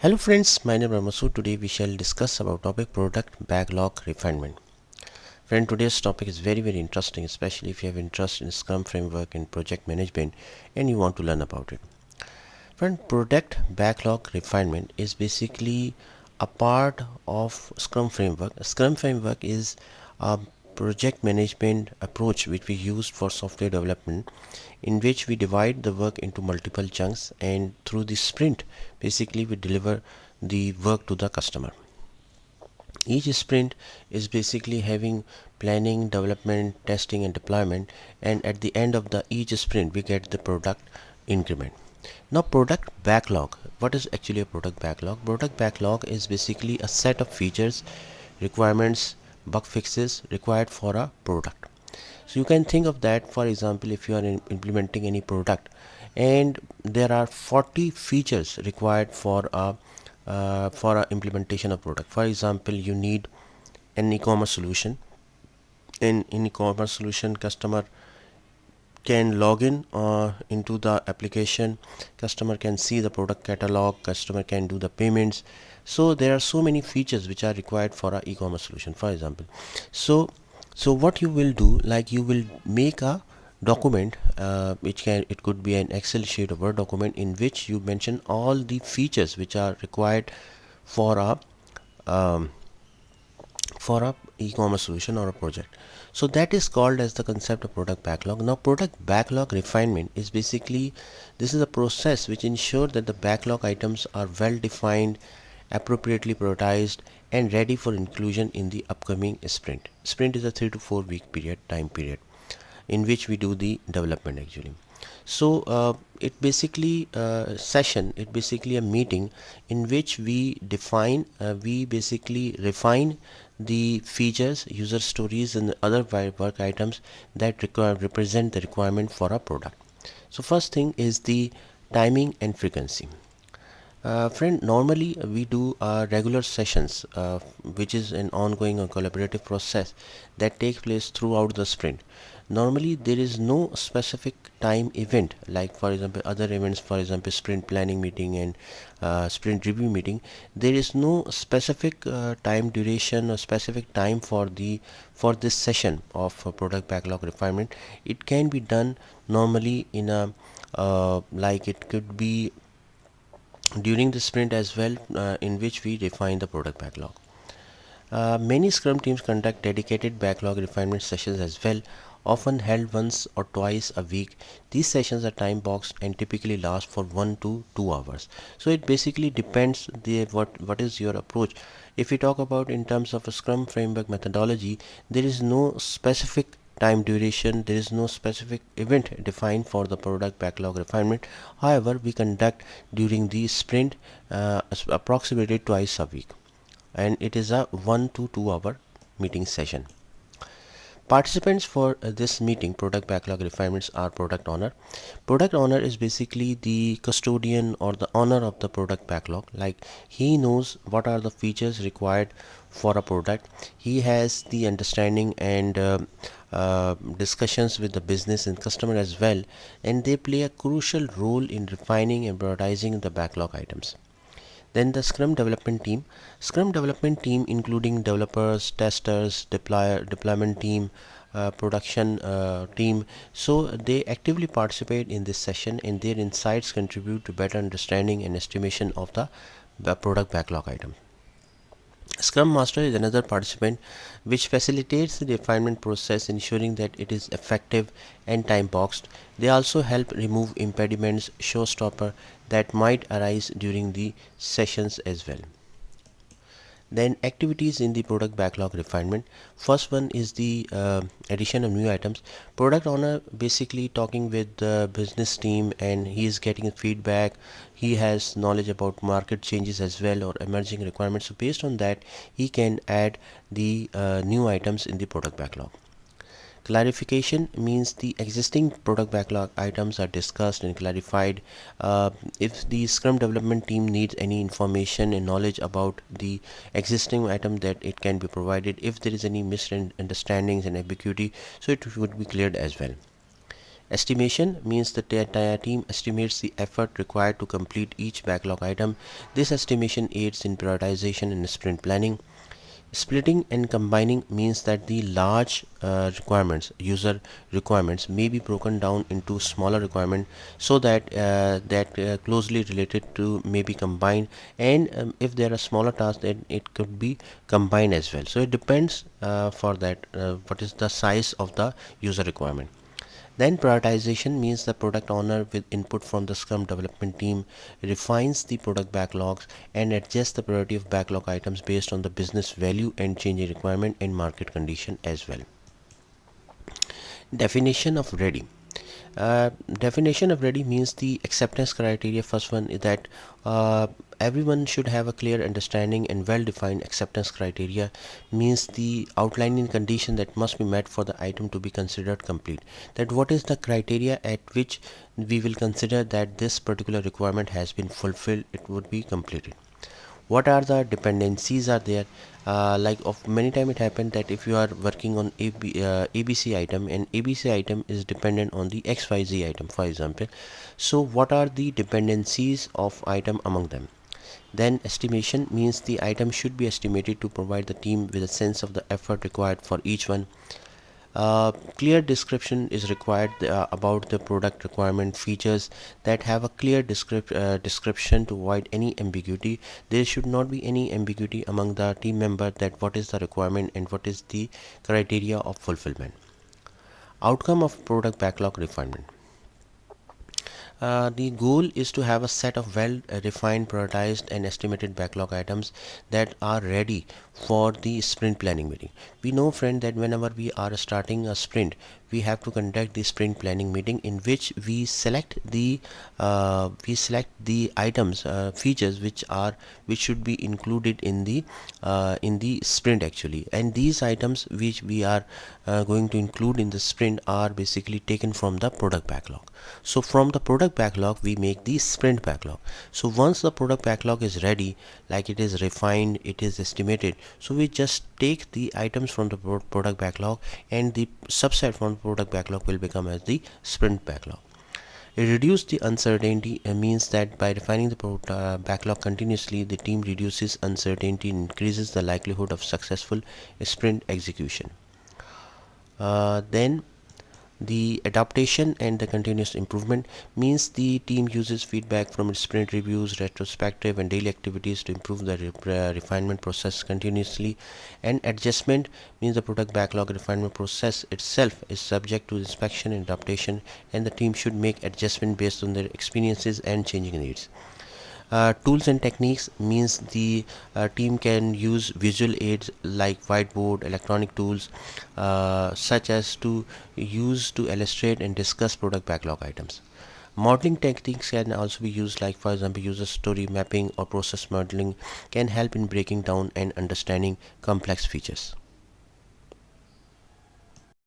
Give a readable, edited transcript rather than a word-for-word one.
Hello friends, my name is Ramasu. Today we shall discuss about topic product backlog refinement. Friend, today's topic is very interesting, especially if you have interest in Scrum framework and project management and you want to learn about it. Friend, product backlog refinement is basically a part of Scrum framework. Scrum framework is a project management approach which we use for software development, in which we divide the work into multiple chunks, and through the sprint basically we deliver the work to the customer. Each sprint is basically having planning, development, testing and deployment, and at the end of the each sprint we get the product increment. Now, product backlog. What is actually a product backlog? Product backlog is basically a set of features, requirements, bug fixes required for a product. So you can think of that, for example, if you are implementing any product and there are 40 features required for a implementation of product. For example, you need an e-commerce solution. In e-commerce solution, customer can log in into the application, customer can see the product catalog, customer can do the payments. So there are so many features which are required for a e-commerce solution, for example. So what you will do, like you will make a document, it could be an Excel sheet or Word document, in which you mention all the features which are required for a um, e-commerce solution or a project. So that is called as the concept of product backlog. Now, product backlog refinement is basically, this is a process which ensures that the backlog items are well defined, appropriately prioritized and ready for inclusion in the upcoming sprint. Sprint is a 3 to 4 week time period in which we do the development actually. So it basically a meeting in which we basically refine the features, user stories and other work items that represent the requirement for a product. So first thing is the timing and frequency. Friend, normally we do regular sessions, which is an ongoing or collaborative process that takes place throughout the sprint. Normally, there is no specific time event, like for example other events, for example sprint planning meeting and sprint review meeting. There is no specific time duration or specific time for this session of product backlog refinement. It can be done normally in a like it could be during the sprint as well, in which we define the product backlog. Many Scrum teams conduct dedicated backlog refinement sessions as well, often held once or twice a week. These sessions are time boxed and typically last for 1 to 2 hours. So it basically depends what is your approach. If we talk about in terms of a Scrum framework methodology, there is no specific time duration, there is no specific event defined for the product backlog refinement. However, we conduct during the sprint approximately twice a week, and it is a 1 to 2 hour meeting session. Participants for this meeting, product backlog refinements, are product owner. Product owner is basically the custodian or the owner of the product backlog. Like, he knows what are the features required for a product. He has the understanding and discussions with the business and customer as well, and they play a crucial role in refining and prioritizing the backlog items. Then the Scrum development team, including developers, testers, deployment team, production team. So they actively participate in this session, and their insights contribute to better understanding and estimation of the product backlog item. Scrum Master is another participant which facilitates the refinement process, ensuring that it is effective and time boxed. They also help remove impediments, showstopper that might arise during the sessions as well. Then activities in the product backlog refinement. First one is the addition of new items. Product owner basically talking with the business team, and he is getting feedback. He has knowledge about market changes as well or emerging requirements. So based on that, he can add the new items in the product backlog. Clarification means the existing product backlog items are discussed and clarified. If the Scrum development team needs any information and knowledge about the existing item, that it can be provided. If there is any misunderstandings and ambiguity, so it would be cleared as well. Estimation means the entire team estimates the effort required to complete each backlog item. This estimation aids in prioritization and sprint planning. Splitting and combining means that the large user requirements, may be broken down into smaller requirements so that closely related to may be combined, and if there are smaller tasks, then it could be combined as well. So it depends for that what is the size of the user requirement. Then prioritization means the product owner, with input from the Scrum development team, refines the product backlogs and adjusts the priority of backlog items based on the business value and changing requirement and market condition as well. Definition of ready. Definition of ready means the acceptance criteria. First one is that everyone should have a clear understanding and well-defined acceptance criteria, means the outlining condition that must be met for the item to be considered complete. That what is the criteria at which we will consider that this particular requirement has been fulfilled, it would be completed. What are the dependencies are there, like of many time it happened that if you are working on ABC item, and ABC item is dependent on the XYZ item, for example. So what are the dependencies of item among them? Then estimation means the item should be estimated to provide the team with a sense of the effort required for each one. Clear description is required about the product requirement features, that have a clear description to avoid any ambiguity. There should not be any ambiguity among the team member that what is the requirement and what is the criteria of fulfillment. Outcome of product backlog refinement. The goal is to have a set of well refined, prioritized, and estimated backlog items that are ready for the sprint planning meeting. We know, friend, that whenever we are starting a sprint, we have to conduct the sprint planning meeting, in which we select the items, features which should be included in the sprint actually. And these items which we are going to include in the sprint are basically taken from the product backlog. So from the product backlog we make the sprint backlog. So once the product backlog is ready, like it is refined, it is estimated, so we just take the items from the product backlog, and the subset from the product backlog will become as the sprint backlog. Reduce the uncertainty means that by refining the backlog continuously, the team reduces uncertainty and increases the likelihood of successful sprint execution. Then the adaptation and the continuous improvement means the team uses feedback from its sprint reviews, retrospective, and daily activities to improve the refinement process continuously. And adjustment means the product backlog refinement process itself is subject to inspection and adaptation, and the team should make adjustment based on their experiences and changing needs. Tools and techniques means the team can use visual aids like whiteboard, electronic tools, such as to use to illustrate and discuss product backlog items. Modeling techniques can also be used, like for example user story mapping or process modeling can help in breaking down and understanding complex features.